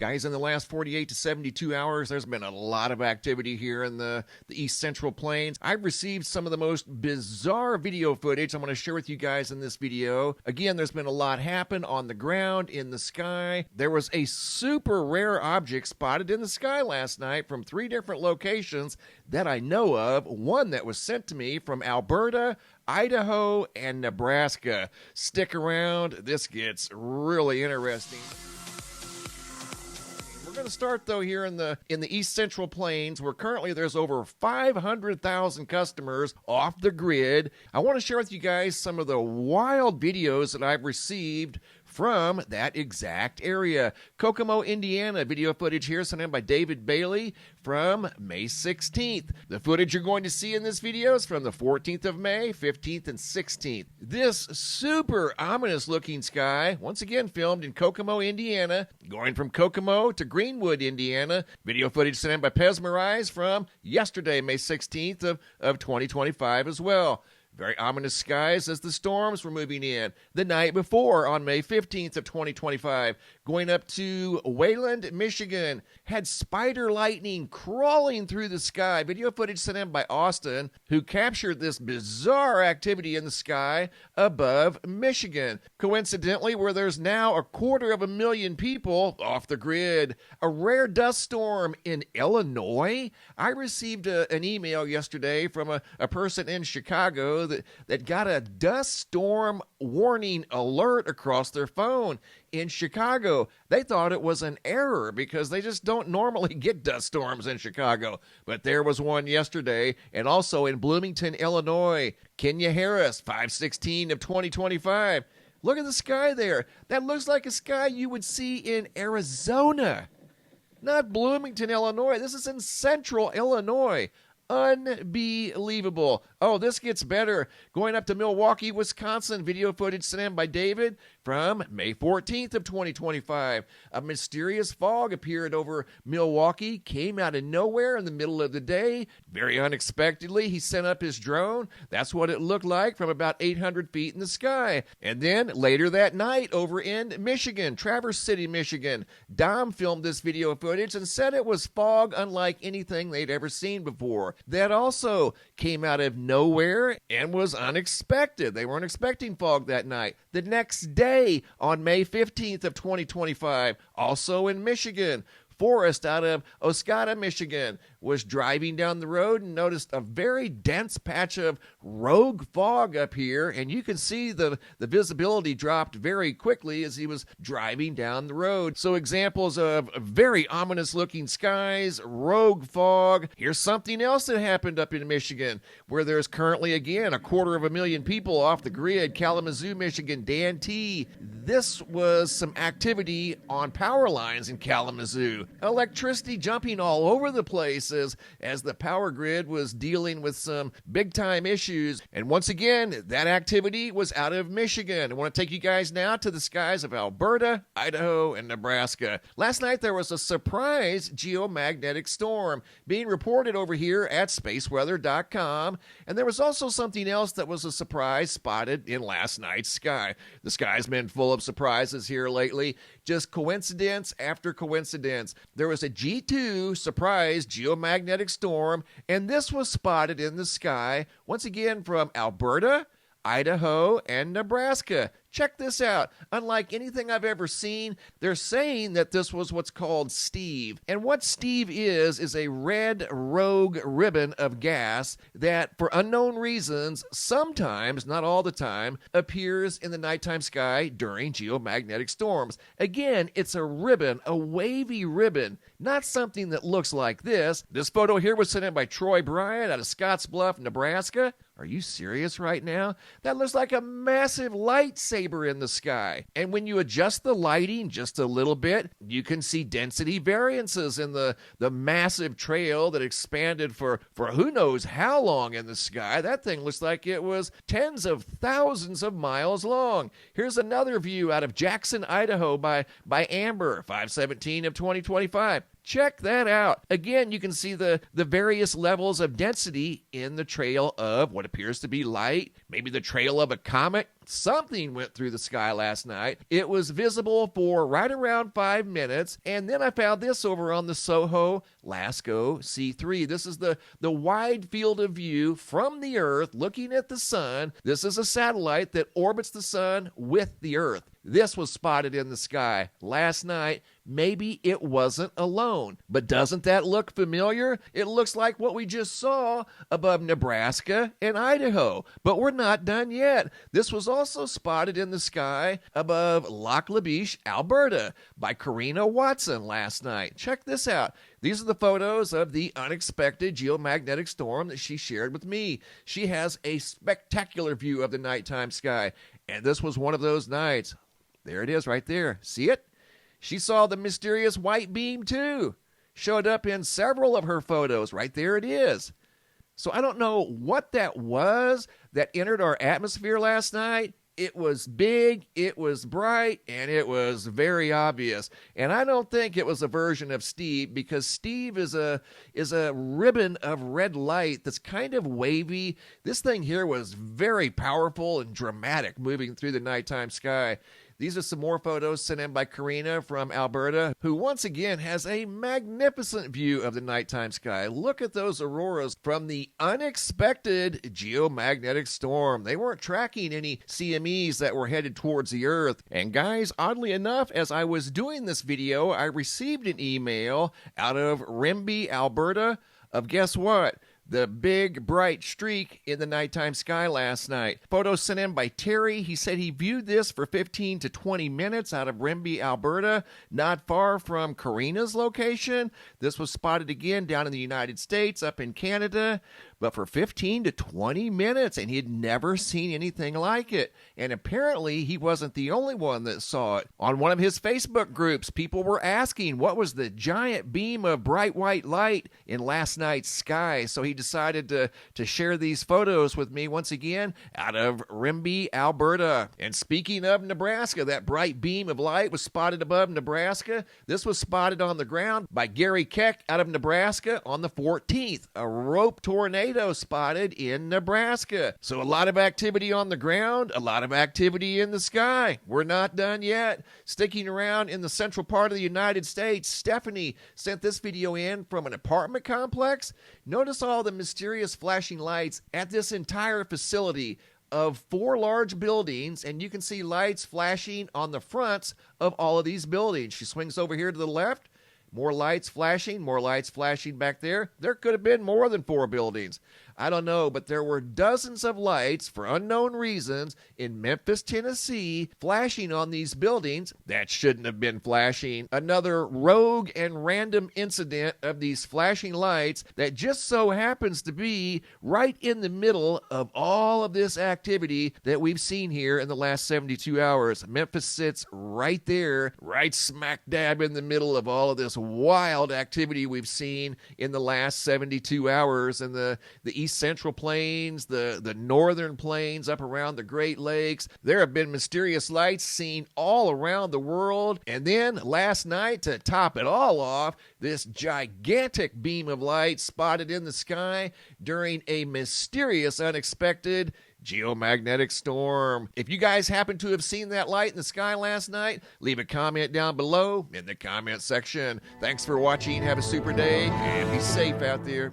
Guys, in the last 48 to 72 hours, there's been a lot of activity here in the East Central Plains. I've received some of the most bizarre video footage I'm going to share with you guys in this video. Again, there's been a lot happen on the ground, in the sky. There was a super rare object spotted in the sky last night from 3 different locations that I know of. One that was sent to me from Alberta, Idaho, and Nebraska. Stick around. This gets really interesting. We're going to start, though, here in the East Central Plains, where currently there's over 500,000 customers off the grid. I want to share with you guys some of the wild videos that I've received from that exact area. Kokomo, Indiana, video footage here sent in by David Bailey from May 16th. The footage you're going to see in this video is from the 14th of May, 15th, and 16th. This super ominous looking sky, once again filmed in Kokomo, Indiana, going from Kokomo to Greenwood, Indiana. Video footage sent in by Pesmerize from yesterday, May 16th of 2025 as well. Very ominous skies as the storms were moving in. The night before, on May 15th of 2025, going up to Wayland, Michigan, had spider lightning crawling through the sky. Video footage sent in by Austin, who captured this bizarre activity in the sky above Michigan. Coincidentally, where there's now 250,000 people off the grid. A rare dust storm in Illinois. I received an email yesterday from a person in Chicago that got a dust storm warning alert across their phone in Chicago. They thought it was an error because they just don't normally get dust storms in Chicago. But there was one yesterday, and also in Bloomington, Illinois. Kenya Harris, 5/16 of 2025. Look at the sky there. That looks like a sky you would see in Arizona. Not Bloomington, Illinois. This is in central Illinois. Unbelievable. Oh, this gets better. Going up to Milwaukee, Wisconsin. Video footage sent in by David from May 14th of 2025. A mysterious fog appeared over Milwaukee, came out of nowhere in the middle of the day. Very unexpectedly, he sent up his drone. That's what it looked like from about 800 feet in the sky. And then later that night over in Michigan, Traverse City, Michigan, Dom filmed this video footage and said it was fog unlike anything they'd ever seen before. That also came out of nowhere and was unexpected. They weren't expecting fog that night. The next day, on May 15th of 2025, also in Michigan, Forrest out of Oscoda, Michigan, was driving down the road and noticed a very dense patch of rogue fog up here, and you can see the visibility dropped very quickly as he was driving down the road. So examples of very ominous looking skies, rogue fog. Here's something else that happened up in Michigan, where there's currently, again, 250,000 people off the grid. Kalamazoo, Michigan, Dan T. This was some activity on power lines in Kalamazoo. Electricity jumping all over the place as the power grid was dealing with some big-time issues. And once again, that activity was out of Michigan. I want to take you guys now to the skies of Alberta, Idaho, and Nebraska. Last night, there was a surprise geomagnetic storm being reported over here at spaceweather.com. And there was also something else that was a surprise spotted in last night's sky. The sky's been full of surprises here lately. Just coincidence after coincidence. There was a G2 surprise geomagnetic storm, and this was spotted in the sky, once again from Alberta, Idaho, and Nebraska. Check this out. Unlike anything I've ever seen, they're saying that this was what's called Steve. And what Steve is a red rogue ribbon of gas that, for unknown reasons, sometimes, not all the time, appears in the nighttime sky during geomagnetic storms. Again, it's a ribbon, a wavy ribbon, not something that looks like this. This photo here was sent in by Troy Bryant out of Scottsbluff, Nebraska. Are you serious right now? That looks like a massive lightsaber in the sky. And when you adjust the lighting just a little bit, you can see density variances in the massive trail that expanded for who knows how long in the sky. That thing looks like it was tens of thousands of miles long. Here's another view out of Jackson, Idaho by Amber, 5/17 of 2025. Check that out. Again, you can see the various levels of density in the trail of what appears to be light, maybe the trail of a comet. Something went through the sky last night. It was visible for right around 5 minutes, and then I found this over on the Soho Lasco C3. This is the wide field of view from the Earth looking at the sun. This is a satellite that orbits the sun with the Earth. This was spotted in the sky last night. Maybe it wasn't alone. But doesn't that look familiar? It looks like what we just saw above Nebraska and Idaho. But we're not done yet. This was also spotted in the sky above Lac La Biche, Alberta, by Karina Watson last night. Check this out. These are the photos of the unexpected geomagnetic storm that she shared with me. She has a spectacular view of the nighttime sky, and this was one of those nights. There it is right there. See it? She saw the mysterious white beam too. Showed up in several of her photos. Right there it is. So I don't know what that was that entered our atmosphere last night. It was big, it was bright, and it was very obvious. And I don't think it was a version of Steve, because Steve is a ribbon of red light that's kind of wavy. This thing here was very powerful and dramatic moving through the nighttime sky. These are some more photos sent in by Karina from Alberta, who once again has a magnificent view of the nighttime sky. Look at those auroras from the unexpected geomagnetic storm. They weren't tracking any CMEs that were headed towards the Earth. And guys, oddly enough, as I was doing this video, I received an email out of Rimbey, Alberta, of guess what? The big bright streak in the nighttime sky last night. Photos sent in by Terry. He said he viewed this for 15 to 20 minutes out of Rimbey, Alberta, not far from Karina's location. This was spotted again down in the United States, up in Canada, but for 15 to 20 minutes, and he had never seen anything like it. And apparently, he wasn't the only one that saw it. On one of his Facebook groups, people were asking what was the giant beam of bright white light in last night's sky. So he decided to share these photos with me once again out of Rimbey, Alberta. And speaking of Nebraska, that bright beam of light was spotted above Nebraska. This was spotted on the ground by Gary Keck out of Nebraska on the 14th. A rope tornado spotted in Nebraska. So a lot of activity on the ground, a lot of activity in the sky. We're not done yet. Sticking around in the central part of the United States, Stephanie sent this video in from an apartment complex. Notice all the mysterious flashing lights at this entire facility of 4 large buildings, and you can see lights flashing on the fronts of all of these buildings. She swings over here to the left. More lights flashing back there. There could have been more than 4 buildings. I don't know, but there were dozens of lights for unknown reasons in Memphis, Tennessee, flashing on these buildings that shouldn't have been flashing. Another rogue and random incident of these flashing lights that just so happens to be right in the middle of all of this activity that we've seen here in the last 72 hours. Memphis sits right there, right smack dab in the middle of all of this wild activity we've seen in the last 72 hours, and the East Central Plains, the Northern Plains up around the Great Lakes. There have been mysterious lights seen all around the world. And then last night, to top it all off, this gigantic beam of light spotted in the sky during a mysterious, unexpected geomagnetic storm. If you guys happen to have seen that light in the sky last night, leave a comment down below in the comment section. Thanks for watching. Have a super day and be safe out there.